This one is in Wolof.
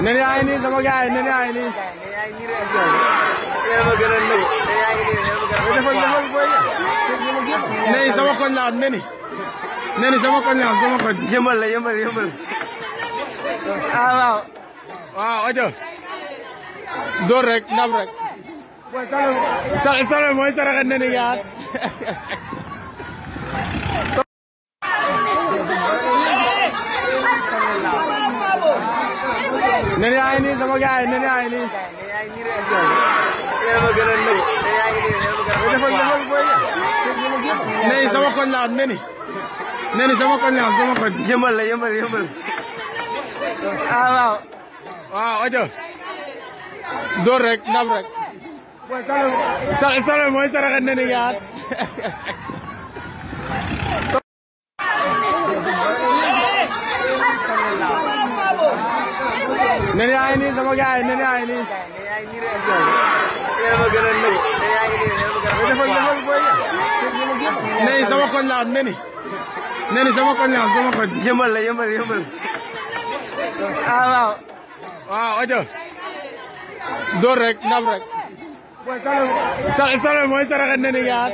nen yaa ngi nii sama gaay nen yaa ngi nii. Neni sama koñ la am neni sama koñ la am sama koñ. yëmbal la yëmbal. Ah waaw. waaw ojo. Door rek ndam rek. Sale mooy saraxe neni gaat. Neni yaa ngi nii sama gaay neni yaa ngi nii. Neni sama koñ la am neni sama koñ la am sama koñ. yëmbal la yëmbal. Ah waaw. waaw ojo. Door rek ndam rek. Sale mooy saraxe neni gaat. nen yaa ngi nii sama gaay nen yaa ngi nii. Neni sama koñ la am neni sama koñ la am sama koñ. yëmbal la yëmbal. Ah waaw. waaw ojo. Door rek ndam rek. Sale mooy saraxe neni gaat.